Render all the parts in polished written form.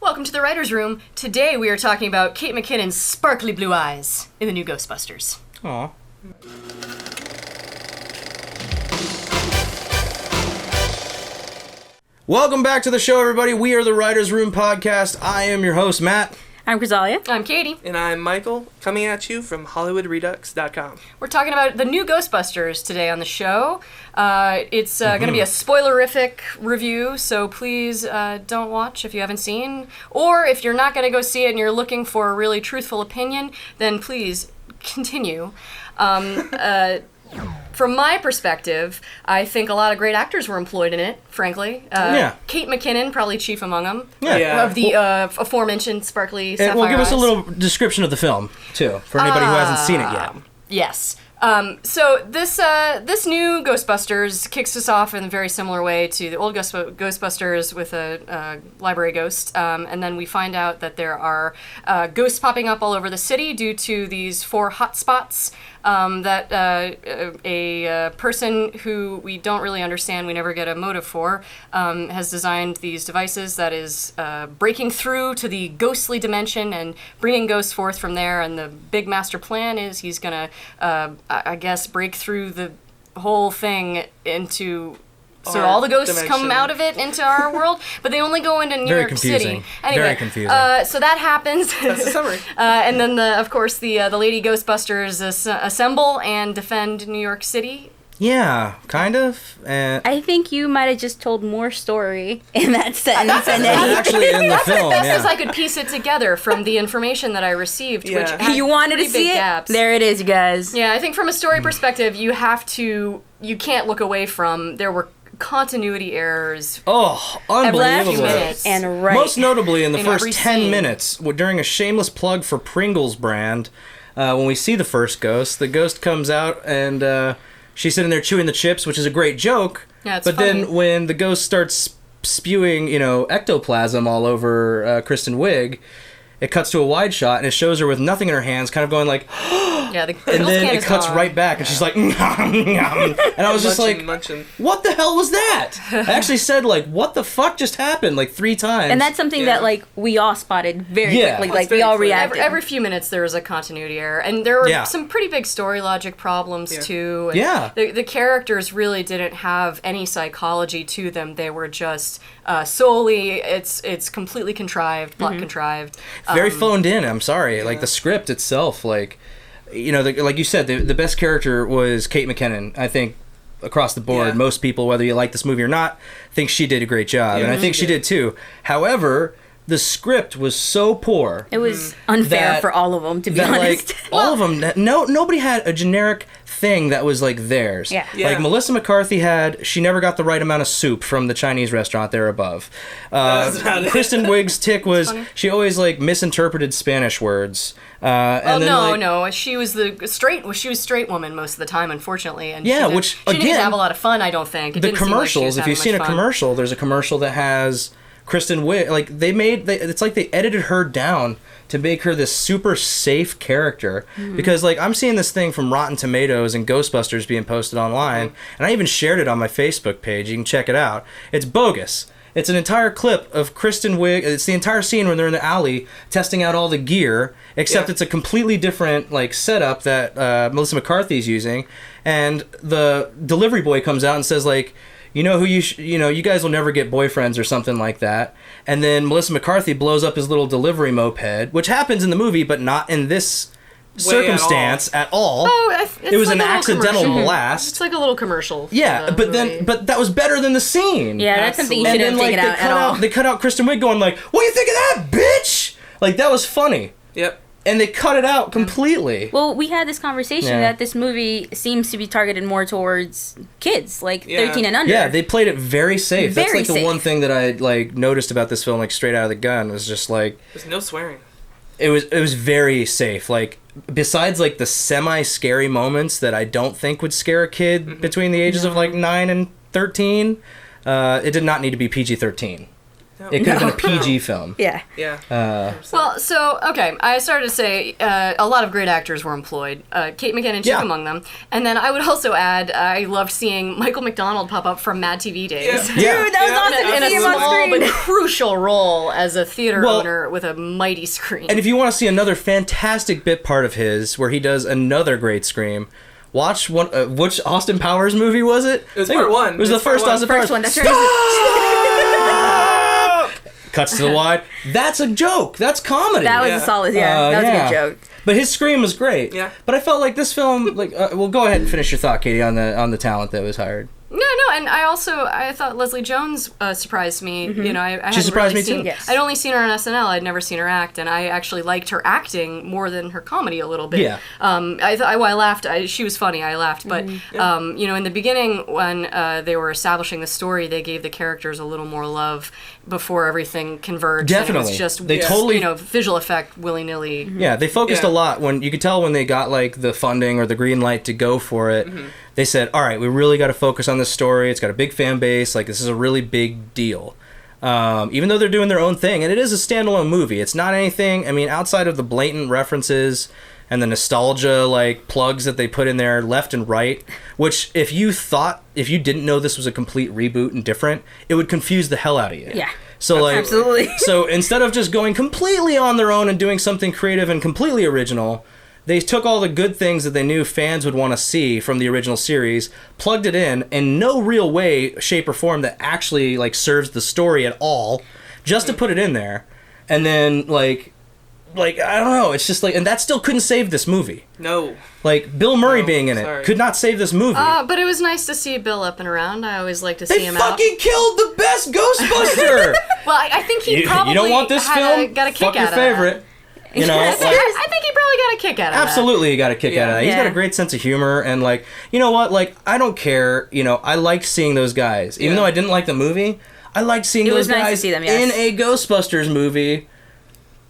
Welcome to the Writer's Room. Today we are talking about Kate McKinnon's sparkly blue eyes in the new Ghostbusters. Aw. Welcome back to the show, everybody. We are the Writer's Room podcast. I am your host, Matt. I'm Chrysalia. I'm Katie. And I'm Michael, coming at you from HollywoodRedux.com. We're talking about the new Ghostbusters today on the show. It's going to be a spoilerific review, so please don't watch if you haven't seen. Or if you're not going to go see it and you're looking for a really truthful opinion, then please continue. From my perspective, I think a lot of great actors were employed in it, frankly. Kate McKinnon, probably chief among them. Yeah. Of the aforementioned sparkly sapphire And we'll give us a eyes. little description of the film, too, for anybody who hasn't seen it yet. Yes. So this new Ghostbusters kicks us off in a very similar way to the old Ghostbusters with a library ghost, and then we find out that there are ghosts popping up all over the city due to these 4 hotspots that a person who we don't really understand, we never get a motive for, has designed these devices that is breaking through to the ghostly dimension and bringing ghosts forth from there, and the big master plan is he's going to I guess break through the whole thing into so all the ghosts come out of it into our world, but they only go into New York City. Anyway, Very confusing. So that happens. That's the summary. And then of course the Lady Ghostbusters assemble and defend New York City. Yeah, kind of. I think you might have just told more story in that sentence than any. Actually, in the film, That's as I could piece it together from the information that I received, which had You wanted to pretty see big it? gaps. There it is, you guys. Yeah, I think from a story perspective, you can't look away from, there were continuity errors. Oh, Left unbelievable. minutes. And right. Most notably in the In first every 10 scene. minutes, during a shameless plug for Pringles brand, when we see the first ghost, the ghost comes out and she's sitting there chewing the chips, which is a great joke. Yeah, it's but funny. then when the ghost starts spewing, ectoplasm all over Kristen Wiig, it cuts to a wide shot and it shows her with nothing in her hands, kind of going like, Yeah, the and then can it is cuts gone. right back and she's like, nom, nom. And I was just like, Munchin'. what the hell was that? I actually said, like, what the fuck just happened, like 3 times. And that's something that, like, we all spotted very Yeah. quickly. Well, Like, it's we very all clear. reacted. Every few minutes there was a continuity error, and there were Yeah. some pretty big story logic problems too. And Yeah. the characters really didn't have any psychology to them. They were just solely it's completely contrived, plot contrived. Very phoned in, I'm sorry. Like, the script itself, like, like you said, the best character was Kate McKinnon. I think across the board, most people, whether you like this movie or not, think she did a great job. And I think she did too. However, the script was so poor. It was unfair that- for all of them, to be that, honest. like, all of them, nobody had a generic thing that was like theirs. Yeah. Yeah. Like Melissa McCarthy she never got the right amount of soup from the Chinese restaurant there above. That's about it. Kristen Wiig's tick was funny. she always like misinterpreted Spanish words. And then, No, she was straight woman most of the time, unfortunately, and Yeah, she which, she didn't get to again, have a lot of fun. I don't think It the didn't seem like she was commercials, if having you've seen a much fun. commercial, there's a commercial that has Kristen Wiig, like it's like they edited her down to make her this super safe character. Because like I'm seeing this thing from Rotten Tomatoes and Ghostbusters being posted online, and I even shared it on my Facebook page. You can check it out. It's bogus. It's an entire clip of Kristen Wiig. It's the entire scene when they're in the alley testing out all the gear, except it's a completely different like setup that Melissa McCarthy's using. And the delivery boy comes out and says like, you know who you guys will never get boyfriends or something like that. And then Melissa McCarthy blows up his little delivery moped, which happens in the movie, but not in this circumstance at all. It's It was like an a little accidental commercial. blast. It's like a little commercial. for Yeah, the but movie. but that was better than the scene. Yeah, that's something you And should then have like taken out at all. they cut out Kristen Wiig going like, "What do you think of that, bitch?" Like that was funny. Yep. And they cut it out completely. Well, we had this conversation Yeah. that this movie seems to be targeted more towards kids, like Yeah. 13 and under. Yeah, they played it very safe. That's Very like the safe. one thing that I like noticed about this film, like straight out of the gun, was just like There's no swearing. it was very safe. Like besides like the semi scary moments that I don't think would scare a kid between the ages of like 9 and 13, it did not need to be PG-13. It could have been a PG film. Yeah. Yeah. Well, so, okay, I started to say a lot of great actors were employed, Kate McKinnon chief among them, and then I would also add I loved seeing Michael McDonald pop up from Mad TV days. Dude, that was awesome In to a see him on small screen. but crucial role as a theater Well, owner with a mighty screen. And if you want to see another fantastic bit part of his, where he does another great scream, watch one. Which Austin Powers movie was it? It was part one. It was the first Austin Powers. First one, that's right. Cuts to the wide. That's a joke. That's comedy. That was a solid, that was a good joke. But his scream was great. Yeah. But I felt like this film, well, go ahead and finish your thought, Katie, on the talent that was hired. No, and I thought Leslie Jones surprised me. You know, I She hadn't surprised really me too. seen, Yes. I'd only seen her on SNL. I'd never seen her act, and I actually liked her acting more than her comedy a little bit. Yeah. I laughed. She was funny. I laughed, but you know, in the beginning when they were establishing the story, they gave the characters a little more love before everything converged. And it Definitely. was just They totally- you know, visual effect willy nilly. Yeah, they focused a lot when you could tell when they got like the funding or the green light to go for it. They said, "All right, we really got to focus on this story. It's got a big fan base. Like this is a really big deal." Even though they're doing their own thing, and it is a standalone movie. It's not anything. I mean, outside of the blatant references and the nostalgia like plugs that they put in there left and right, which if you didn't know this was a complete reboot and different, it would confuse the hell out of you. Yeah. So like, Absolutely. so instead of just going completely on their own and doing something creative and completely original, they took all the good things that they knew fans would want to see from the original series, plugged it in no real way, shape, or form that actually like serves the story at all, just to put it in there, and then like I don't know, it's just like, and that still couldn't save this movie. No. Like Bill Murray No, being in it sorry. could not save this movie. But it was nice to see Bill up and around. I always like to see They him fucking killed the best Ghostbuster. Well, I think he you probably don't want this film? got a kick Fuck your out of favorite. You know, that. like, I think he probably got a kick out of absolutely, you got a kick out of that. He's got Yeah. a great sense of humor, and like, you know what? Like, I don't care. You know, I liked seeing those guys, even though I didn't like the movie. I liked seeing It those was nice to guys see them, yes. in a Ghostbusters movie,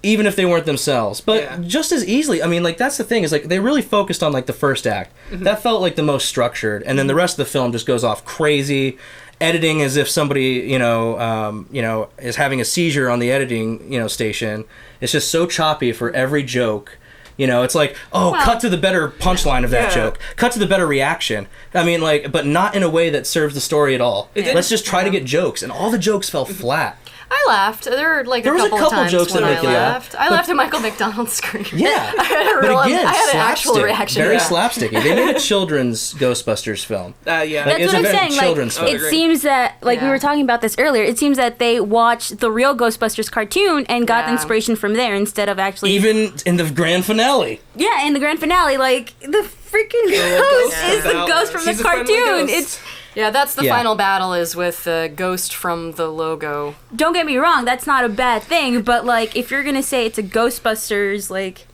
even if they weren't themselves. But Yeah. just as easily, I mean, like that's the thing is like they really focused on like the first act. That felt like the most structured, and then the rest of the film just goes off crazy. Editing as if somebody, you know, is having a seizure on the editing, station. It's just so choppy for every joke. You know, it's like, cut to the better punchline of that joke. Cut to the better reaction. I mean, like, but not in a way that serves the story at all. Let's just try to get jokes, and all the jokes fell flat. I laughed. There were like There a was a couple, couple of times jokes when that I make you laugh, laughed. I laughed at Michael McDonald's scream. Yeah, I had a but real, again, I had an actual slapstick, reaction. very to that. slapsticky. They made a children's Ghostbusters film. Yeah. Like, That's it's what a I'm very saying. children's Like, film. it seems that, like we Yeah. were talking about this earlier, it seems that they watched the real Ghostbusters cartoon and got Yeah. inspiration from there instead of actually. Even in the grand finale. Yeah, in the grand finale, like the freaking ghost ghost is the comes out. ghost from He's the a friendly cartoon. ghost. It's Yeah, that's the Yeah. final battle is with the ghost from the logo. don't get me wrong, that's not a bad thing, but like if you're gonna say it's a Ghostbusters, like,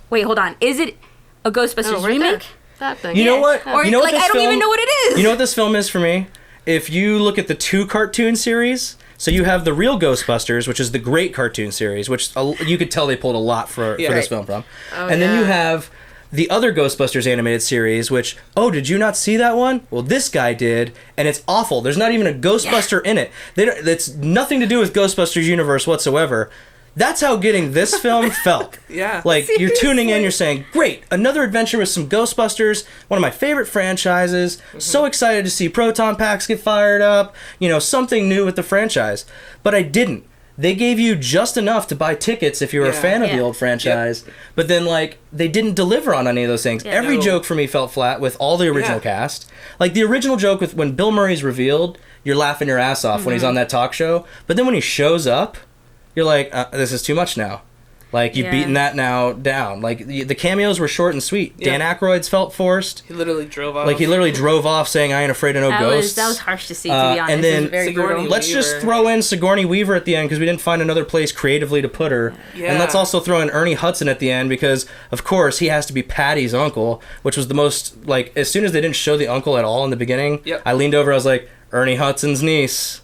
wait, hold on, is it a Ghostbusters Oh, right remake? there. That thing. You know what? Or You know what like this I don't film- even know what it is. You know what this film is for me? If you look at the two cartoon series, so you have the real Ghostbusters, which is the great cartoon series, which you could tell they pulled a lot for this Right. film from. And then you have the other Ghostbusters animated series, which, did you not see that one? Well, this guy did, and it's awful. There's not even a Ghostbuster in it. It's nothing to do with Ghostbusters universe whatsoever. That's how getting this film felt. Yeah. Like, you're tuning in, you're saying, great, another adventure with some Ghostbusters, one of my favorite franchises. So excited to see proton packs get fired up, something new with the franchise. But I didn't. They gave you just enough to buy tickets if you were a fan of the Yeah. old franchise. But then, like, they didn't deliver on any of those things. Every No. joke for me felt flat with all the original cast. Like, the original joke with when Bill Murray's revealed, you're laughing your ass off when he's on that talk show. But then when he shows up, you're like, this is too much now. Like, you've Yeah. beaten that now down. Like, the cameos were short and sweet. Dan Aykroyd's felt forced. He literally drove off. Like, he literally drove off saying, I ain't afraid of no ghosts. That was harsh to see, to be honest. and It then was very Sigourney brutal. Let's just Weaver. throw in Sigourney Weaver at the end because we didn't find another place creatively to put her. Yeah. And let's also throw in Ernie Hudson at the end because, of course, he has to be Patty's uncle, which was the most, like, as soon as they didn't show the uncle at all in the beginning, Yep. I leaned over, I was like, Ernie Hudson's niece.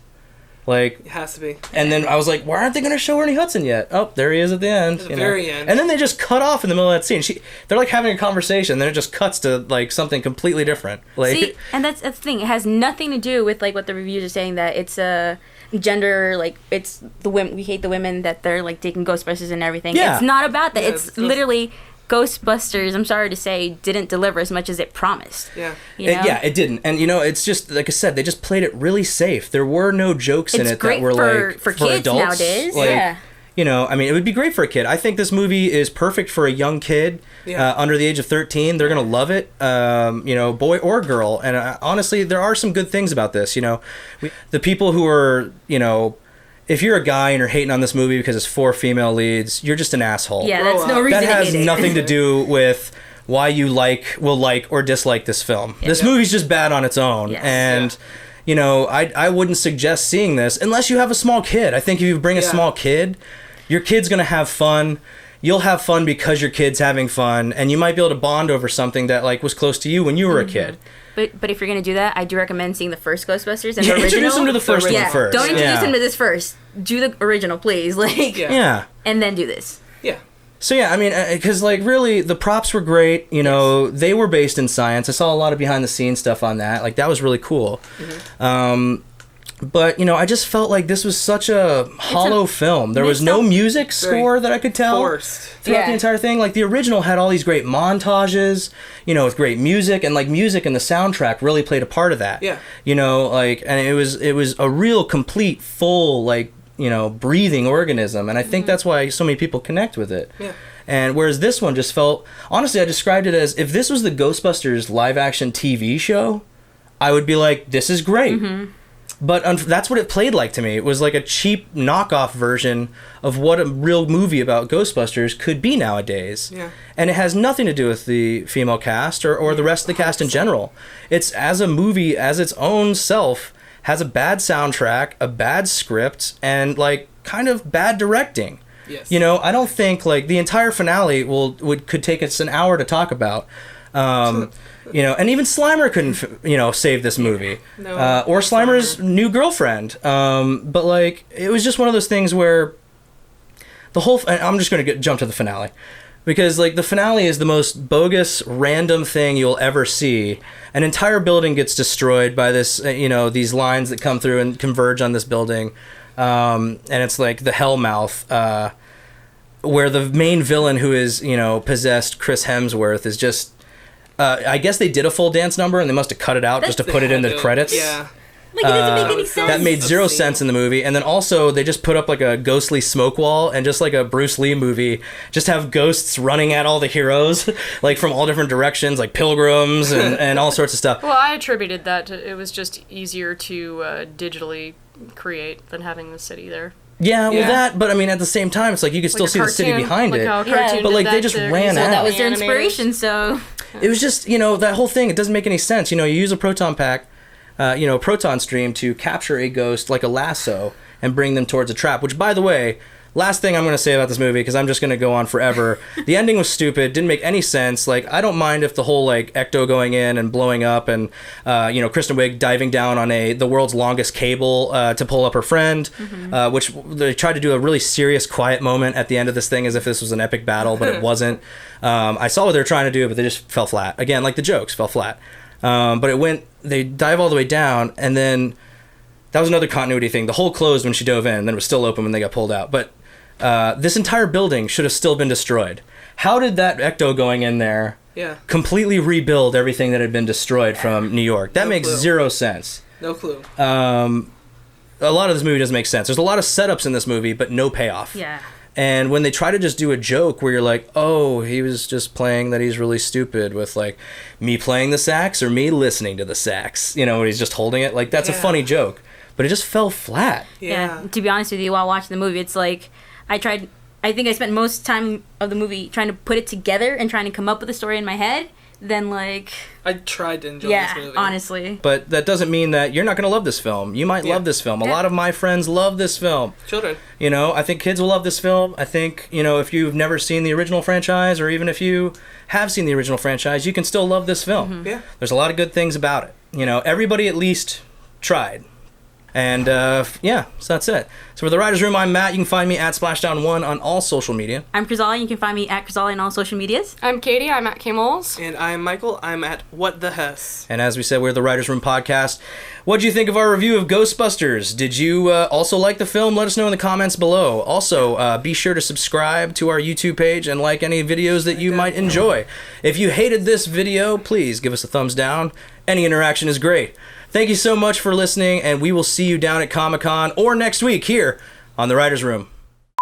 Like, It has to be. and then I was like, why aren't they going to show Ernie Hudson yet? Oh, there he is at the end. At the very end. And then they just cut off in the middle of that scene. They're like having a conversation, then it just cuts to like something completely different. Like, See, and that's the thing. It has nothing to do with like what the reviews are saying, that it's a gender, like it's the women. We hate the women that they're like taking Ghostbusters and everything. Yeah. It's not about that. Yeah, it's literally Ghostbusters, I'm sorry to say, didn't deliver as much as it promised. Yeah. You know? it didn't. And it's just like I said, they just played it really safe. There were no jokes in It's it great that were like for kids adults. nowadays. Like, Yeah. I mean, it would be great for a kid. I think this movie is perfect for a young kid under the age of 13. They're going to love it, boy or girl. And honestly, there are some good things about this. The people who are, if you're a guy and you're hating on this movie because it's 4 female leads, you're just an asshole. Yeah, that's no reason That to has hate it. nothing to do with why you will like or dislike this film. This movie's just bad on its own. Yes. And I wouldn't suggest seeing this unless you have a small kid. I think if you bring a small kid, your kid's gonna have fun. You'll have fun because your kid's having fun, and you might be able to bond over something that like was close to you when you were a kid. But if you're gonna do that, I do recommend seeing the first Ghostbusters and Yeah, the original. introduce them to the first one first. Don't introduce Yeah. them to this first. Do the original, please. Like, Yeah. and then do this. Yeah. So yeah, I mean, because like really, the props were great. They were based in science. I saw a lot of behind the scenes stuff on that. Like that was really cool. But I just felt like this was such a hollow film. There was no music score that I could tell Forced. throughout the entire thing. Like the original had all these great montages, with great music, and like music and the soundtrack really played a part of that. Yeah. And it was a real complete full breathing organism, and I think that's why so many people connect with it. Yeah. And whereas this one just felt, honestly, I described it as if this was the Ghostbusters live action TV show, I would be like, this is great. But that's what it played like to me. It was like a cheap knockoff version of what a real movie about Ghostbusters could be nowadays. Yeah. And it has nothing to do with the female cast or the rest of the cast in general. It's as a movie, as its own self, has a bad soundtrack, a bad script, and like kind of bad directing. Yes. I don't think like the entire finale could take us an hour to talk about. And even Slimer couldn't, save this movie. No, or Slimer's new girlfriend. But like, it was just one of those things where the whole. I'm just going to jump to the finale, because like the finale is the most bogus, random thing you'll ever see. An entire building gets destroyed by this, these lines that come through and converge on this building, and it's like the Hellmouth, where the main villain, who is possessed Chris Hemsworth, is just. I guess they did a full dance number and they must have cut it out just to put it in the credits. Yeah. Like, it doesn't make any sense. That made zero sense in the movie. And then also they just put up like a ghostly smoke wall, and just like a Bruce Lee movie, just have ghosts running at all the heroes, like from all different directions, like pilgrims and all sorts of stuff. Well, I attributed that to it was just easier to digitally create than having the city there. Yeah, well that, but I mean at the same time, it's like you could still see the city behind it. How a cartoon But like did they that just to ran out. That was their animators. inspiration, so... It was just, that whole thing, it doesn't make any sense. You use a proton pack, proton stream to capture a ghost like a lasso and bring them towards a trap, which, by the way, last thing I'm going to say about this movie, because I'm just going to go on forever. The ending was stupid, didn't make any sense. Like, I don't mind if the whole, like, ecto going in and blowing up and, Kristen Wiig diving down on the world's longest cable to pull up her friend, which they tried to do a really serious, quiet moment at the end of this thing as if this was an epic battle, but it wasn't. I saw what they were trying to do, but they just fell flat. Again, like the jokes fell flat. But they dive all the way down, and then that was another continuity thing. The hole closed when she dove in, and then it was still open when they got pulled out. But this entire building should have still been destroyed. How did that ecto going in there completely rebuild everything that had been destroyed from New York? That makes zero sense. No clue. A lot of this movie doesn't make sense. There's a lot of setups in this movie, but no payoff. Yeah. And when they try to just do a joke where you're like, oh, he was just playing that he's really stupid with, like, me playing the sax or me listening to the sax, when he's just holding it. Like, that's a funny joke. But it just fell flat. Yeah. To be honest with you, while watching the movie, it's like, I think I spent most time of the movie trying to put it together and trying to come up with a story in my head. Then, like... I tried to enjoy this movie. Honestly. But that doesn't mean that you're not going to love this film. You might love this film. A lot of my friends love this film. Children. I think kids will love this film. I think, if you've never seen the original franchise, or even if you have seen the original franchise, you can still love this film. Yeah. There's a lot of good things about it. Everybody at least tried. And yeah, so that's it. So for the Writers Room, I'm Matt. You can find me at Splashdown1 on all social media. I'm Krizali. You can find me at Krizali on all social medias. I'm Katie. I'm at K-Moles. And I'm Michael. I'm at What the Hess. And as we said, we're the Writers Room podcast. What did you think of our review of Ghostbusters? Did you also like the film? Let us know in the comments below. Also, be sure to subscribe to our YouTube page and like any videos that you might enjoy. If you hated this video, please give us a thumbs down. Any interaction is great. Thank you so much for listening, and we will see you down at Comic-Con or next week here on the Writers Room.